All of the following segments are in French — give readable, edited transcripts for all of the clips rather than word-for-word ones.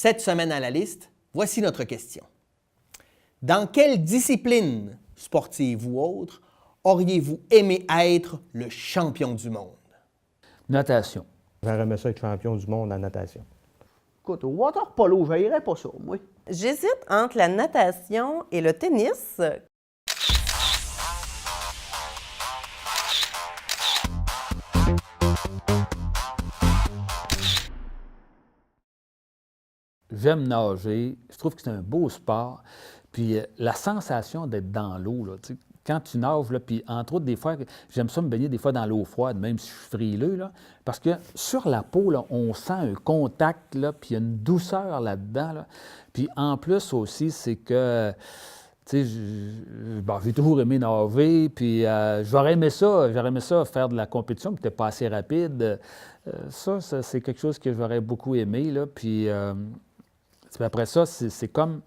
Cette semaine à la liste, voici notre question. Dans quelle discipline sportive ou autre auriez-vous aimé être le champion du monde? Natation. J'aurais aimé ça être champion du monde en natation. Écoute, au water polo, je n'irais pas ça, moi. J'hésite entre la natation et le tennis. J'aime nager. Je trouve que c'est un beau sport. Puis la sensation d'être dans l'eau, là, tu sais, quand tu nages, là, puis entre autres, des fois, j'aime ça me baigner des fois dans l'eau froide, même si je suis frileux, là, parce que sur la peau, là, on sent un contact, là, puis il y a une douceur là-dedans. Là. Puis en plus aussi, c'est que, tu sais, j'ai toujours aimé nager, puis j'aurais aimé ça faire de la compétition, puis t'es pas assez rapide. Ça, c'est quelque chose que j'aurais beaucoup aimé, là, puis après ça, c'est comme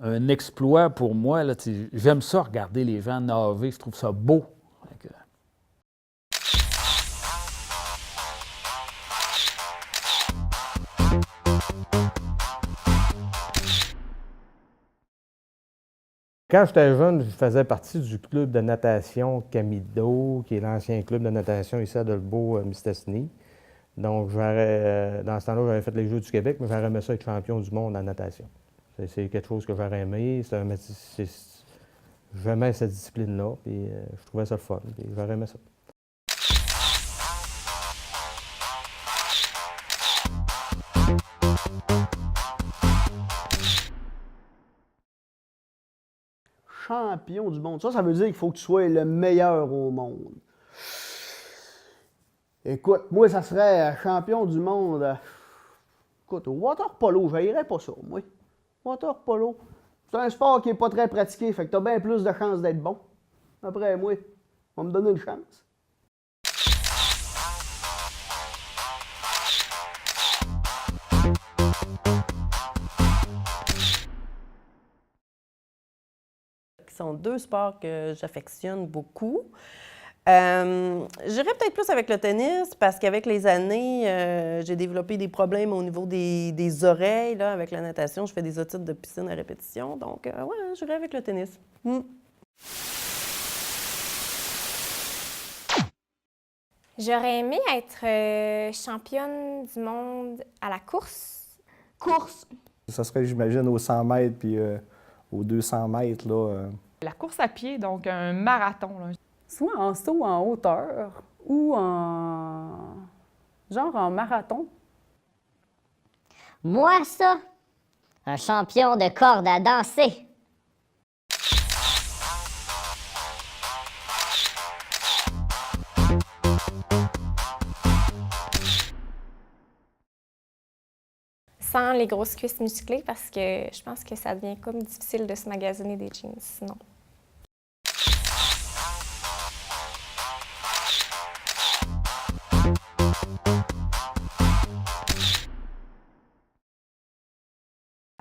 un exploit pour moi. Là, j'aime ça, regarder les gens nager. Je trouve ça beau. Quand j'étais jeune, je faisais partie du club de natation Camido, qui est l'ancien club de natation ici à Dolbeau-Mistassini. Donc, dans ce temps-là, j'avais fait les Jeux du Québec, mais j'aurais aimé ça être champion du monde en natation. C'est quelque chose que j'aurais aimé. J'aimais cette discipline-là, puis je trouvais ça le fun, puis j'aurais aimé ça. Champion du monde. Ça veut dire qu'il faut que tu sois le meilleur au monde. Écoute, moi, ça serait champion du monde. Écoute, au water polo, je n'irais pas ça, moi. Water polo. C'est un sport qui n'est pas très pratiqué, fait que tu as bien plus de chances d'être bon. Après, moi, on va me donner une chance. Ce sont deux sports que j'affectionne beaucoup. J'irais peut-être plus avec le tennis parce qu'avec les années, j'ai développé des problèmes au niveau des oreilles. Là, avec la natation, je fais des otites de piscine à répétition. Donc, ouais, j'irais avec le tennis. J'aurais aimé être championne du monde à la course. Course. Ça serait, j'imagine, aux 100 mètres puis aux 200 mètres. Là, La course à pied, donc un marathon. Là. Soit en saut en hauteur ou genre en marathon. Moi, ça, un champion de corde à danser. Sans les grosses cuisses musclées parce que je pense que ça devient comme difficile de se magasiner des jeans sinon.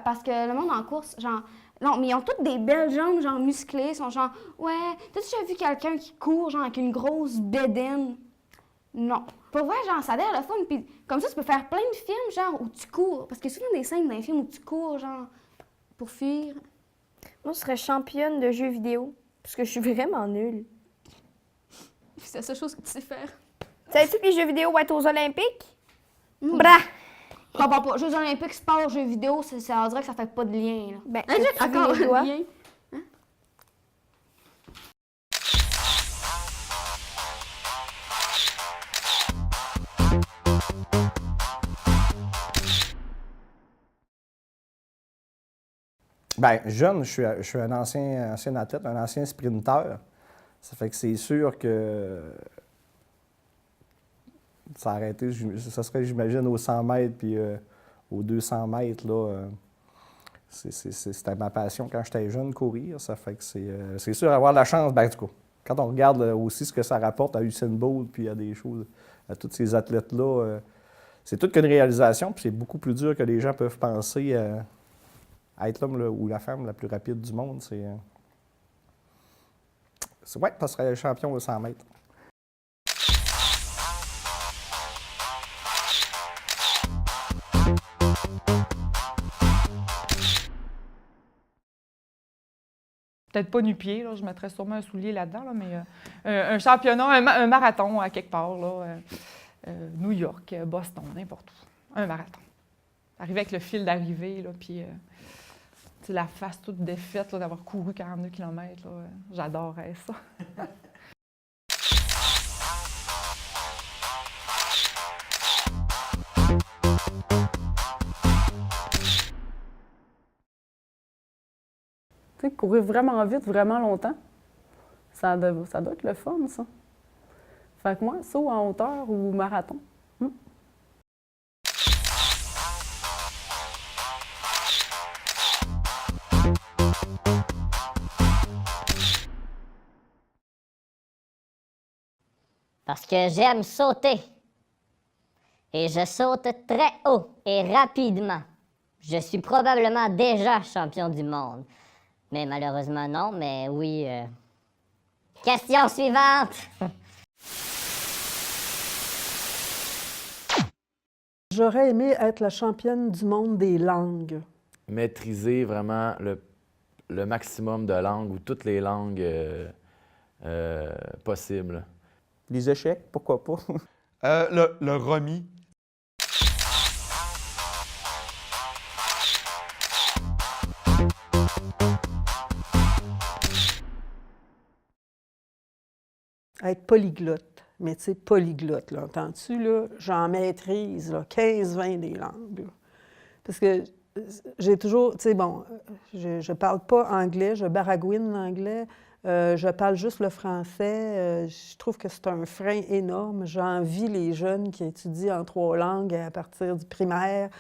Parce que le monde en course, genre, non, mais ils ont toutes des belles jambes, genre, musclées, ils sont genre, ouais, t'as-tu déjà vu quelqu'un qui court, genre, avec une grosse bédaine? Non. Pour vrai, genre, ça a l'air le fun, puis comme ça, tu peux faire plein de films, genre, où tu cours, parce qu'il y a souvent des scènes dans les films où tu cours, genre, pour fuir. Moi, je serais championne de jeux vidéo, parce que je suis vraiment nulle. C'est la seule chose que tu sais faire. Savais-tu que les jeux vidéo vont être aux Olympiques? Bra! Pas. Jeux olympiques, sport, jeux vidéo, on dirait que ça fait pas de lien, là. Ben, encore les doigts. lien. Hein? bien, jeune, je suis un ancien athlète, un ancien sprinteur. Ça fait que c'est sûr que ça serait, j'imagine, aux 100 mètres puis aux 200 mètres, là. C'était ma passion quand j'étais jeune, courir. Ça fait que c'est sûr, avoir la chance, ben, du coup, quand on regarde aussi ce que ça rapporte à Usain Bolt puis à des choses, à tous ces athlètes-là, c'est toute qu'une réalisation, puis c'est beaucoup plus dur que les gens peuvent penser à être l'homme ou la femme la plus rapide du monde. Ouais, ça serait le champion aux 100 mètres. peut-être pas nu-pied, là, je mettrais sûrement un soulier là-dedans, là, mais un championnat, un marathon à quelque part, là, New York, Boston, n'importe où. Un marathon. Arriver avec le fil d'arrivée, là, puis la face toute défaite là, d'avoir couru 42 km, là, j'adorerais ça. Tu sais, courir vraiment vite, vraiment longtemps, ça doit être le fun, ça. Fait que moi, saut en hauteur ou marathon. Parce que j'aime sauter. Et je saute très haut et rapidement. Je suis probablement déjà champion du monde. Mais malheureusement non, mais oui. Question suivante. J'aurais aimé être la championne du monde des langues. Maîtriser vraiment le maximum de langues ou toutes les langues possibles. Les échecs, pourquoi pas? Le remis. Être polyglotte. Mais tu sais, polyglotte, là, entends-tu, là? J'en maîtrise, là, 15-20 des langues, là. Parce que j'ai toujours, tu sais, bon, je parle pas anglais, je baragouine l'anglais, je parle juste le français. Je trouve que c'est un frein énorme. J'envie les jeunes qui étudient en 3 langues à partir du primaire.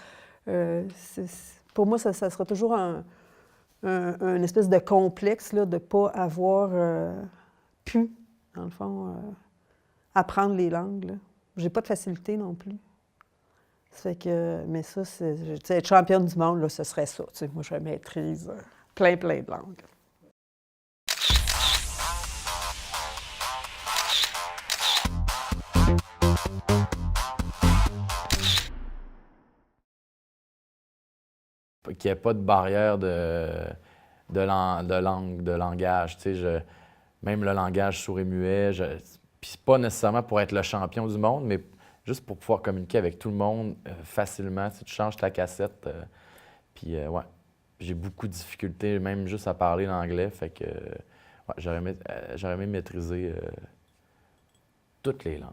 Pour moi, ça sera toujours un espèce de complexe là, de ne pas avoir pu, dans le fond, apprendre les langues. J'ai pas de facilité non plus. Ça fait que, mais ça, être championne du monde, là, ce serait ça. T'sais, moi, je maîtrise plein de langues. Qu'il n'y ait pas de barrière de langue, de langage. Même le langage sourd et muet, puis c'est pas nécessairement pour être le champion du monde, mais juste pour pouvoir communiquer avec tout le monde facilement. Tu changes ta cassette, puis ouais, j'ai beaucoup de difficultés, même juste à parler l'anglais, fait que ouais, j'aurais aimé maîtriser toutes les langues.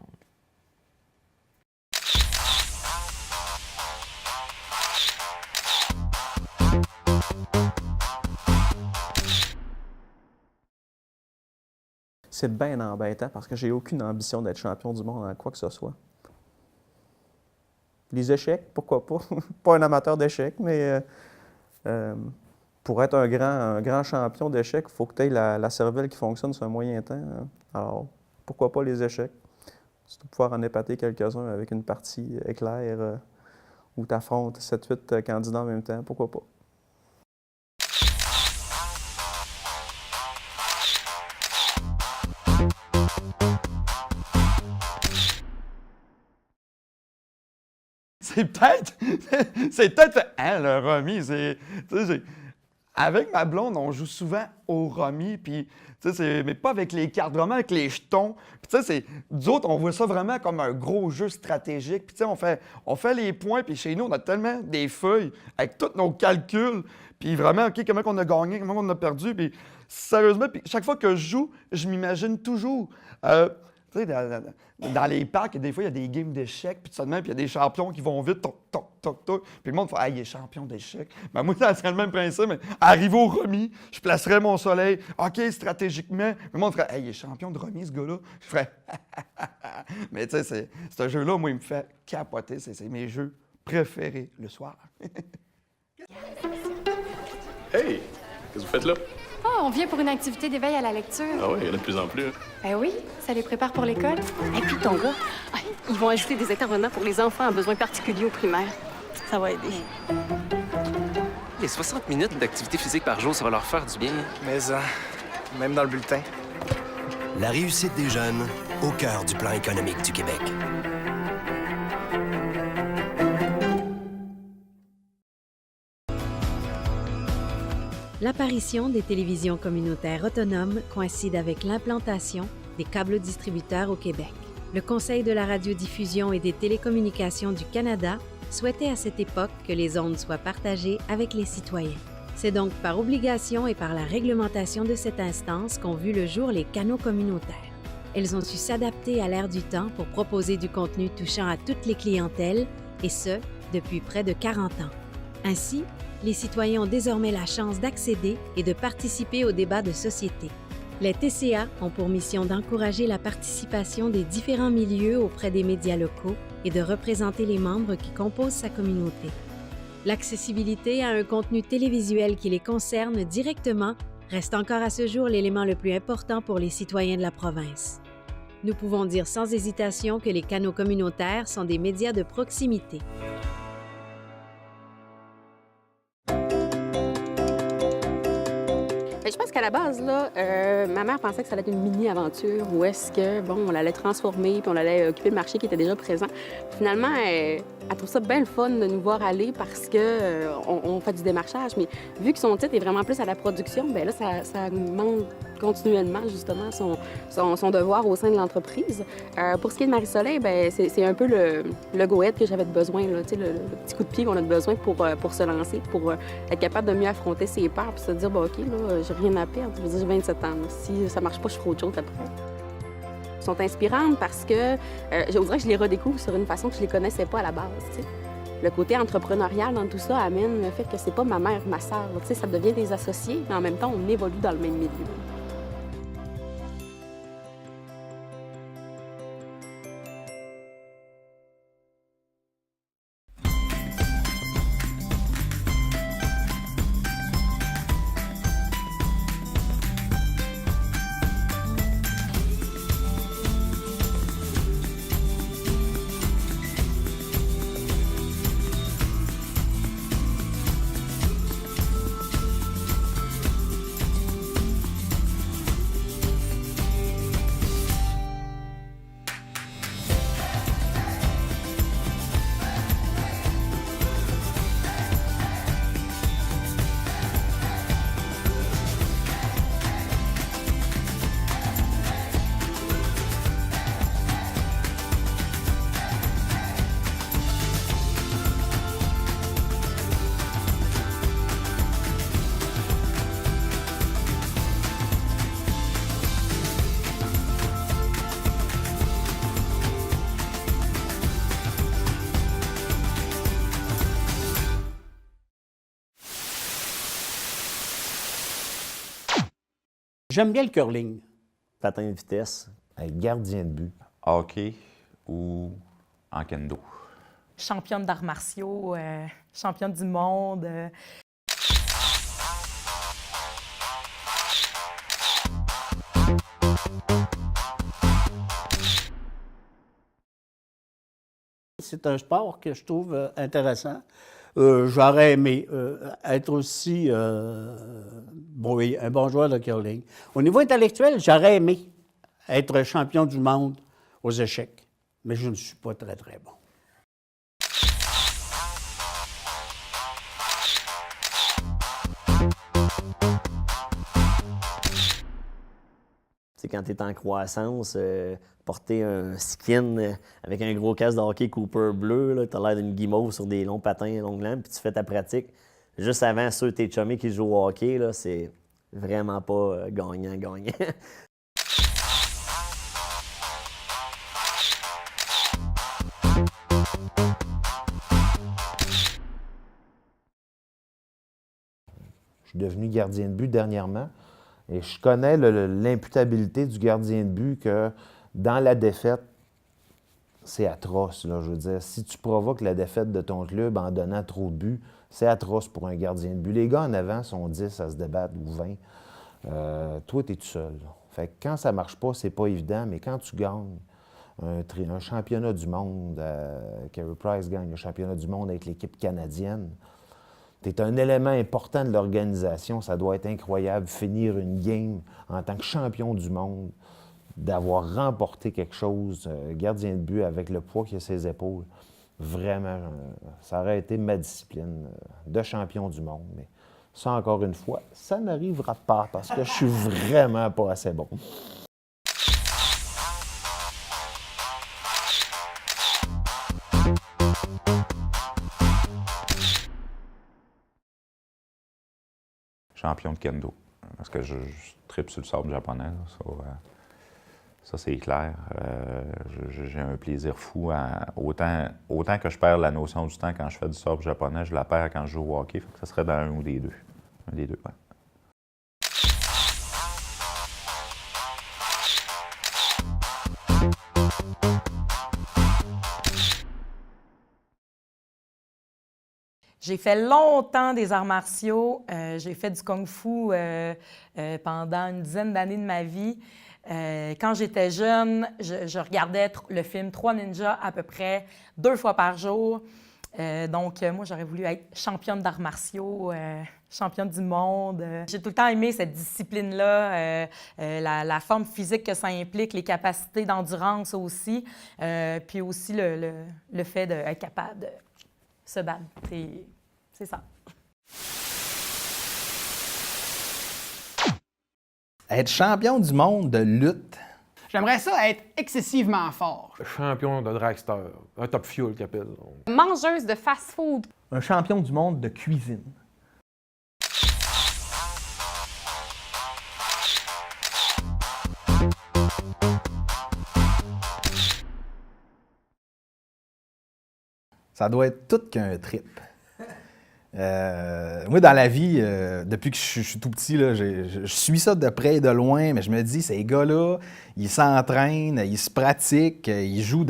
C'est bien embêtant parce que j'ai aucune ambition d'être champion du monde en quoi que ce soit. Les échecs, pourquoi pas? Pas un amateur d'échecs, mais pour être un grand champion d'échecs, il faut que tu aies la cervelle qui fonctionne sur un moyen temps. Alors, pourquoi pas les échecs? Surtout pouvoir en épater quelques-uns avec une partie éclair où tu affrontes 7-8 candidats en même temps, pourquoi pas? C'est peut-être, hein, le remis, avec ma blonde, on joue souvent au remis, puis, mais pas avec les cartes, vraiment avec les jetons. Puis, nous autres, on voit ça vraiment comme un gros jeu stratégique. Puis, on fait les points, puis chez nous, on a tellement des feuilles avec tous nos calculs, puis vraiment, OK, comment on a gagné, comment on a perdu, puis sérieusement, puis chaque fois que je joue, je m'imagine toujours... dans les parcs, des fois, il y a des games d'échecs, puis tout ça de même, puis il y a des champions qui vont vite, toc, toc, toc, toc. Puis le monde fait « Ah, il est champion d'échecs. » Ben moi, ça serait le même principe, mais arrivé au remis, je placerais mon soleil. OK, stratégiquement, le monde ferait « Hey, il est champion de remis, ce gars-là. » Je ferais « Mais tu sais, ce jeu-là, moi, il me fait capoter. C'est mes jeux préférés le soir. » Hey! Qu'est-ce que vous faites là? Ah, on vient pour une activité d'éveil à la lecture. Ah oui, il y en a de plus en plus. Ben oui, ça les prépare pour l'école. Et puis ton gars, ils vont ajouter des intervenants pour les enfants à besoins particuliers au primaire. Ça va aider. Les 60 minutes d'activité physique par jour, ça va leur faire du bien. Mais même dans le bulletin. La réussite des jeunes au cœur du plan économique du Québec. L'apparition des télévisions communautaires autonomes coïncide avec l'implantation des câbles distributeurs au Québec. Le Conseil de la radiodiffusion et des télécommunications du Canada souhaitait à cette époque que les ondes soient partagées avec les citoyens. C'est donc par obligation et par la réglementation de cette instance qu'ont vu le jour les canaux communautaires. Elles ont su s'adapter à l'ère du temps pour proposer du contenu touchant à toutes les clientèles, et ce, depuis près de 40 ans. Ainsi, les citoyens ont désormais la chance d'accéder et de participer aux débats de société. Les TCA ont pour mission d'encourager la participation des différents milieux auprès des médias locaux et de représenter les membres qui composent sa communauté. L'accessibilité à un contenu télévisuel qui les concerne directement reste encore à ce jour l'élément le plus important pour les citoyens de la province. Nous pouvons dire sans hésitation que les canaux communautaires sont des médias de proximité. Je pense qu'à la base, là, ma mère pensait que ça allait être une mini-aventure où est-ce que, bon, on allait transformer puis on allait occuper le marché qui était déjà présent. Finalement, elle trouve ça bien le fun de nous voir aller parce que on fait du démarchage. Mais vu que son titre est vraiment plus à la production, bien là, ça augmente continuellement, justement, son devoir au sein de l'entreprise. Pour ce qui est de Marie-Soleil, bien, c'est un peu le go-ahead que j'avais besoin, là, le petit coup de pied qu'on a besoin pour se lancer, pour être capable de mieux affronter ses peurs puis se dire, bon, OK, là, j'ai rien à perdre. Je veux dire, j'ai 27 ans. Là. Si ça marche pas, je ferai autre chose après. Elles sont inspirantes parce que je dirais que je les redécouvre sur une façon que je les connaissais pas à la base. T'sais. Le côté entrepreneurial dans tout ça amène le fait que c'est pas ma mère, ma sœur. Ça devient des associés, mais en même temps, on évolue dans le même milieu. J'aime bien le curling. Patin de vitesse. Être gardien de but. Hockey ou en kendo. Championne d'arts martiaux, championne du monde. C'est un sport que je trouve intéressant. J'aurais aimé être aussi un bon joueur de curling. Au niveau intellectuel, j'aurais aimé être champion du monde aux échecs, mais je ne suis pas très, très bon. C'est quand tu es en croissance, porter un skin avec un gros casque de hockey Cooper bleu, tu as l'air d'une guimauve sur des longs patins, longues lames, puis tu fais ta pratique. Juste avant ceux de tes chummies qui jouent au hockey, là, c'est vraiment pas gagnant-gagnant. Je suis devenu gardien de but dernièrement. Et je connais l'imputabilité du gardien de but que dans la défaite, c'est atroce. Là, je veux dire, si tu provoques la défaite de ton club en donnant trop de buts, c'est atroce pour un gardien de but. Les gars en avant sont 10 à se débattre ou 20. Toi, tu es tout seul. Là. Fait que quand ça ne marche pas, c'est pas évident, mais quand tu gagnes un championnat du monde, Carey Price gagne le championnat du monde avec l'équipe canadienne, tu es un élément important de l'organisation. Ça doit être incroyable, finir une game en tant que champion du monde, d'avoir remporté quelque chose, gardien de but avec le poids qu'il a sur ses épaules. Vraiment, ça aurait été ma discipline de champion du monde. Mais Ça, encore une fois, ça n'arrivera pas parce que je suis vraiment pas assez bon. Champion de kendo. Parce que je tripe sur le sable japonais. Là, ça c'est clair. J'ai un plaisir fou. Autant que je perds la notion du temps quand je fais du sable japonais, je la perds quand je joue au hockey. Fait que ça serait dans un ou des deux. Un des deux, ouais. J'ai fait longtemps des arts martiaux. J'ai fait du kung-fu pendant une dizaine d'années de ma vie. Quand j'étais jeune, je regardais le film 3 Ninjas à peu près 2 fois par jour. Donc, moi, j'aurais voulu être championne d'arts martiaux, championne du monde. J'ai tout le temps aimé cette discipline-là, la forme physique que ça implique, les capacités d'endurance aussi, puis aussi le fait d'être capable de se battre. C'est ça. Être champion du monde de lutte. J'aimerais ça être excessivement fort. Champion de dragster, un top fuel qu'il appelle. Mangeuse de fast-food. Un champion du monde de cuisine. Ça doit être tout qu'un trip. Moi, dans la vie, depuis que je suis tout petit, là, je suis ça de près et de loin, mais je me dis, ces gars-là, ils s'entraînent, ils se pratiquent, ils jouent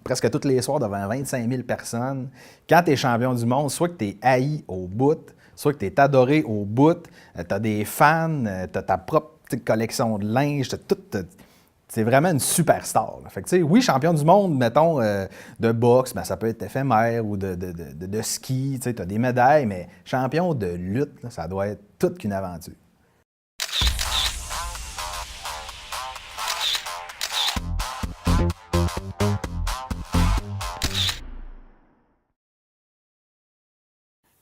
presque tous les soirs devant 25 000 personnes. Quand tu es champion du monde, soit que tu es haï au bout, soit que tu es adoré au bout, tu as des fans, tu as ta propre petite collection de linge, c'est vraiment une superstar. Là. Fait que, tu sais, oui, champion du monde, mettons, de boxe, ben, ça peut être éphémère ou de ski, tu sais, as des médailles, mais champion de lutte, là, ça doit être toute qu'une aventure.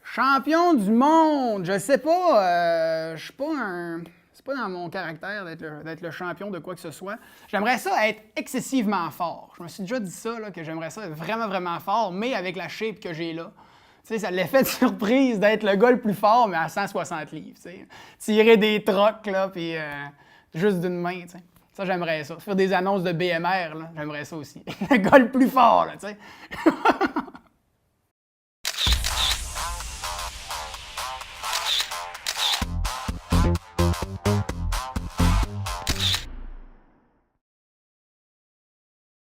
Champion du monde! Je sais pas, je suis pas un... C'est pas dans mon caractère d'être le champion de quoi que ce soit. J'aimerais ça être excessivement fort. Je me suis déjà dit ça, là, que j'aimerais ça être vraiment, vraiment fort, mais avec la shape que j'ai là. Tu sais, ça l'effet de surprise d'être le gars le plus fort, mais à 160 livres, tu sais. Tirer des trocs, là, puis juste d'une main, tu sais. Ça, j'aimerais ça. Faire des annonces de BMR, là, j'aimerais ça aussi. Le gars le plus fort, là, tu sais.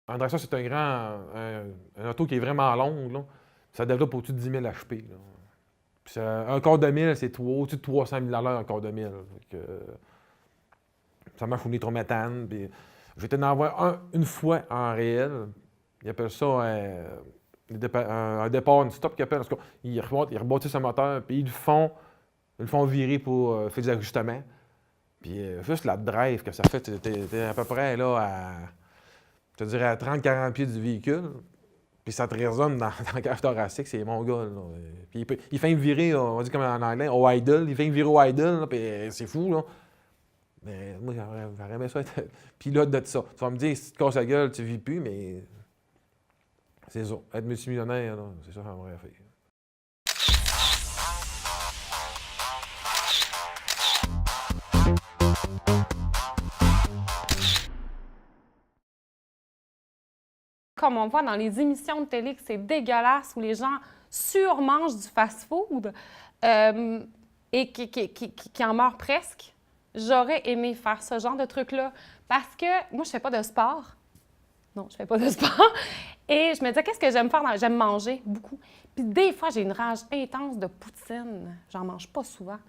Un dragster, c'est un auto qui est vraiment long. Là. Ça développe au-dessus de 10 000 HP. Là. Puis un quart de mille, c'est au-dessus de 300 000 $ un quart de mille. Ça marche au nitrométhane. Puis j'étais en voir une fois en réel. Ils appellent ça un départ, une stop qu'ils appellent. Ils rebâtissent un moteur, puis ils le font virer pour faire des ajustements. Puis juste la drive que ça fait, t'es à peu près là à... Je te dirais à 30-40 pieds du véhicule, puis ça te résonne dans la cage thoracique, c'est mon gars. Là. Puis il fait me virer, on dit comme en anglais, au idle, il fait me virer au idle, là, puis c'est fou, là. Mais moi, j'aurais aimé ça être pilote de ça. Tu vas me dire, si tu te casses la gueule, tu vis plus, mais c'est ça. Être multimillionnaire, là, c'est ça que j'aimerais faire. Comme on voit dans les émissions de télé que c'est dégueulasse, où les gens surmangent du fast-food et qui en meurent presque, j'aurais aimé faire ce genre de truc-là. Parce que moi, je fais pas de sport. Non, je fais pas de sport. Et je me disais, qu'est-ce que j'aime faire? J'aime manger beaucoup. Puis des fois, j'ai une rage intense de poutine. J'en mange pas souvent.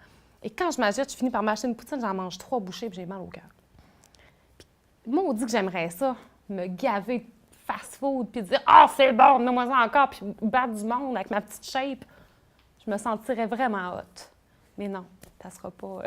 Et quand je m'achète, je finis par m'acheter une poutine, j'en mange 3 bouchées puis j'ai mal au cœur. Puis moi, on dit que j'aimerais ça, me gaver de fast-food, puis dire « Ah, c'est bon, donne-moi ça encore », puis battre du monde avec ma petite shape. Je me sentirais vraiment hot. Mais non, ça sera pas...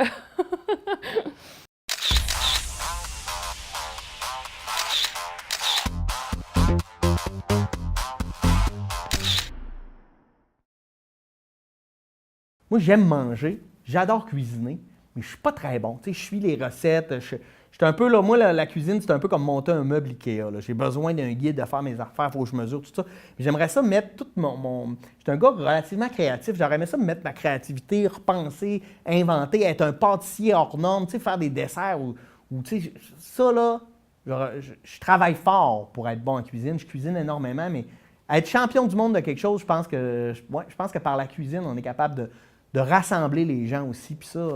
Moi, j'aime manger, j'adore cuisiner, mais je suis pas très bon. Tu sais, je suis les recettes, je suis un peu, là, moi, la cuisine, c'est un peu comme monter un meuble Ikea. J'ai besoin d'un guide de faire mes affaires, il faut que je mesure, tout ça. Mais j'aimerais ça mettre tout mon... Je suis un gars relativement créatif, j'aurais aimé ça me mettre ma créativité, repenser, inventer, être un pâtissier hors norme, tu sais, faire des desserts ou tu sais, ça, là, je travaille fort pour être bon en cuisine, je cuisine énormément, mais être champion du monde de quelque chose, je pense que par la cuisine, on est capable de rassembler les gens aussi, puis ça,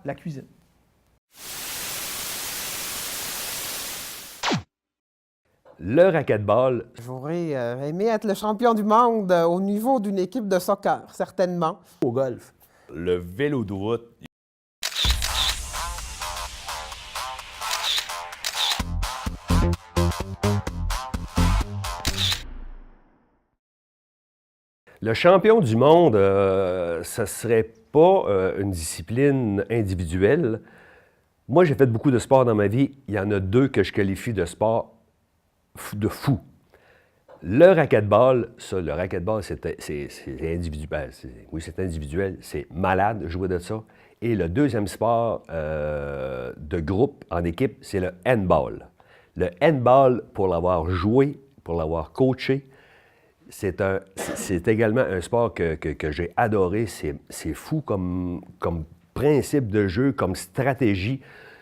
la cuisine. Le racquetball. J'aurais aimé être le champion du monde au niveau d'une équipe de soccer, certainement. Au golf. Le vélo de route. Le champion du monde, ça ne serait pas une discipline individuelle. Moi, j'ai fait beaucoup de sport dans ma vie. Il y en a 2 que je qualifie de sport de fou. Le racquetball, c'est individuel. Oui, c'est individuel. C'est malade de jouer de ça. Et le deuxième sport de groupe, en équipe, c'est le handball. Le handball, pour l'avoir joué, pour l'avoir coaché, c'est également un sport que j'ai adoré. C'est fou comme principe de jeu, comme stratégie.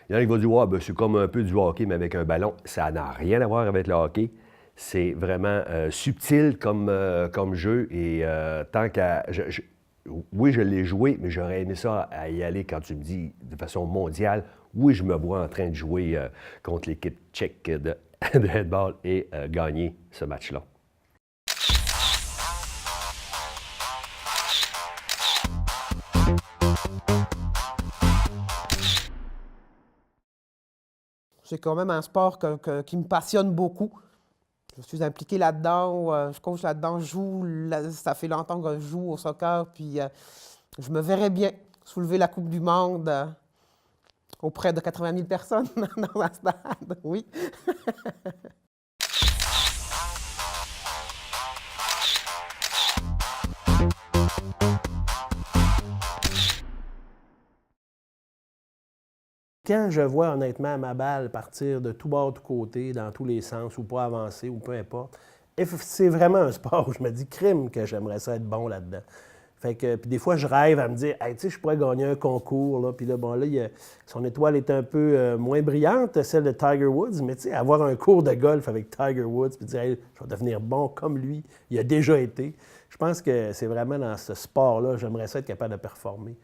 Il y en a qui vont dire, c'est comme un peu du hockey, mais avec un ballon. Ça n'a rien à voir avec le hockey. C'est vraiment subtil comme jeu. Et tant qu'à... Oui, je l'ai joué, mais j'aurais aimé ça à y aller quand tu me dis de façon mondiale. Oui, je me vois en train de jouer contre l'équipe tchèque de handball et gagner ce match-là. C'est quand même un sport qui me passionne beaucoup. Je suis impliqué là-dedans, je coach là-dedans, ça fait longtemps que je joue au soccer, puis je me verrais bien soulever la Coupe du Monde auprès de 80 000 personnes dans un stade, oui. Quand je vois honnêtement ma balle partir de tout bord, de tout côté, dans tous les sens, ou pas avancer, ou peu importe, c'est vraiment un sport où je me dis, crime, que j'aimerais ça être bon là-dedans. Fait que, puis des fois, je rêve à me dire, hey, tu sais, je pourrais gagner un concours, là, puis là, bon, là, son étoile est un peu moins brillante, celle de Tiger Woods, mais tu sais, avoir un cours de golf avec Tiger Woods, puis dire, hey, je vais devenir bon comme lui, il a déjà été. Je pense que c'est vraiment dans ce sport-là, j'aimerais ça être capable de performer.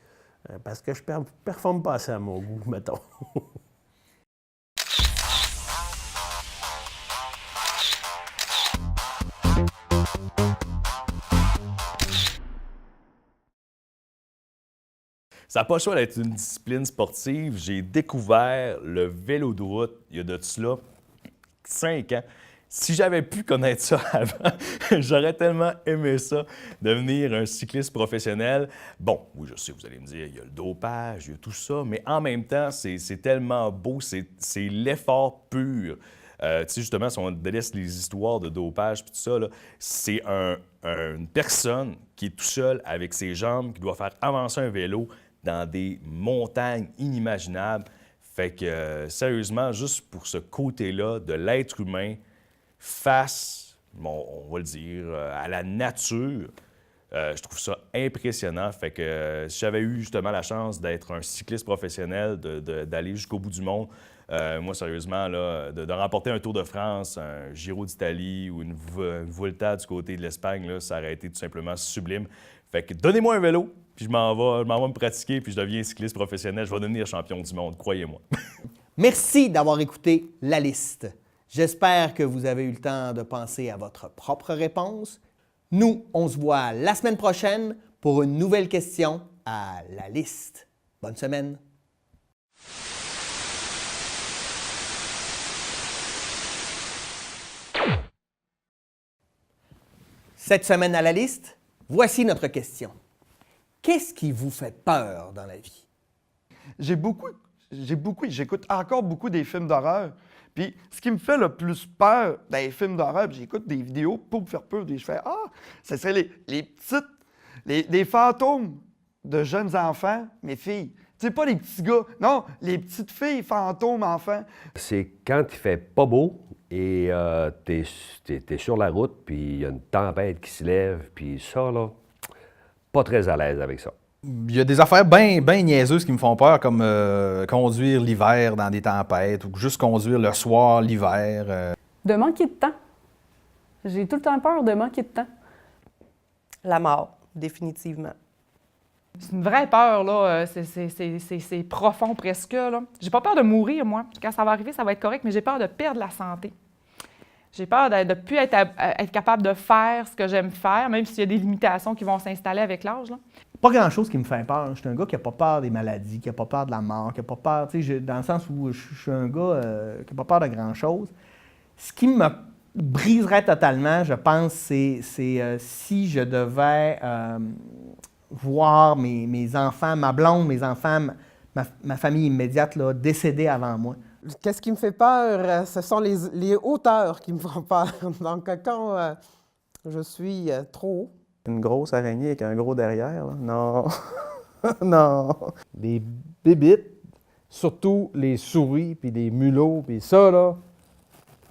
Parce que je ne performe pas assez à mon goût, mettons. Ça n'a pas le choix d'être une discipline sportive. J'ai découvert le vélo de route il y a de cela 5 ans. Si j'avais pu connaître ça avant, j'aurais tellement aimé ça, devenir un cycliste professionnel. Bon, oui, je sais, vous allez me dire, il y a le dopage, il y a tout ça, mais en même temps, c'est tellement beau, c'est l'effort pur. Tu sais, justement, si on délaisse les histoires de dopage et tout ça, c'est une personne qui est tout seul avec ses jambes, qui doit faire avancer un vélo dans des montagnes inimaginables. Fait que, sérieusement, juste pour ce côté-là de l'être humain, face, bon, on va le dire, à la nature, je trouve ça impressionnant. Fait que si j'avais eu justement la chance d'être un cycliste professionnel, d'aller jusqu'au bout du monde, moi, sérieusement, là, de remporter un Tour de France, un Giro d'Italie ou une Vuelta du côté de l'Espagne, là, ça aurait été tout simplement sublime. Fait que donnez-moi un vélo, puis je m'en vais me pratiquer, puis je deviens cycliste professionnel. Je vais devenir champion du monde, croyez-moi. Merci d'avoir écouté La Liste. J'espère que vous avez eu le temps de penser à votre propre réponse. Nous, on se voit la semaine prochaine pour une nouvelle question à La Liste. Bonne semaine! Cette semaine à La Liste, voici notre question. Qu'est-ce qui vous fait peur dans la vie? J'écoute encore beaucoup des films d'horreur. Puis ce qui me fait le plus peur dans les films d'horreur, puis j'écoute des vidéos pour me faire peur, puis je fais « Ah! » Ce serait les fantômes de jeunes enfants, mes filles. Tu sais, pas les petits gars. Non, les petites filles fantômes enfants. C'est quand il fait pas beau et t'es sur la route, puis il y a une tempête qui se lève, puis ça, là, pas très à l'aise avec ça. Il y a des affaires bien niaiseuses qui me font peur, comme conduire l'hiver dans des tempêtes ou juste conduire le soir l'hiver. De manquer de temps. J'ai tout le temps peur de manquer de temps. La mort, définitivement. C'est une vraie peur, là. C'est profond presque, là. J'ai pas peur de mourir, moi. Quand ça va arriver, ça va être correct, mais j'ai peur de perdre la santé. J'ai peur de ne plus être capable de faire ce que j'aime faire, même s'il y a des limitations qui vont s'installer avec l'âge, là. Pas grand-chose qui me fait peur. Je suis un gars qui n'a pas peur des maladies, qui n'a pas peur de la mort, qui n'a pas peur, dans le sens où je suis un gars qui n'a pas peur de grand-chose. Ce qui me briserait totalement, je pense, c'est si je devais voir mes enfants, ma blonde, mes enfants, ma famille immédiate là, décéder avant moi. Qu'est-ce qui me fait peur? Ce sont les hauteurs qui me font peur. Donc, quand je suis trop haut. Une grosse araignée avec un gros derrière, là. Non. Non. Des bébites, surtout les souris, puis les mulots, puis ça, là,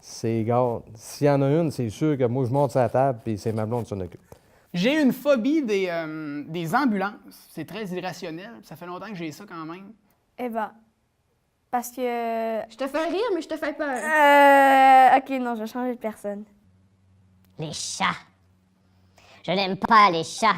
c'est garde. S'il y en a une, c'est sûr que moi, je monte sur la table, puis c'est ma blonde qui s'en occupe. J'ai une phobie des ambulances. C'est très irrationnel. Ça fait longtemps que j'ai ça quand même. Eva. Parce que... Je te fais rire, mais je te fais peur. OK, non, je vais changer de personne. Les chats. Je n'aime pas les chats.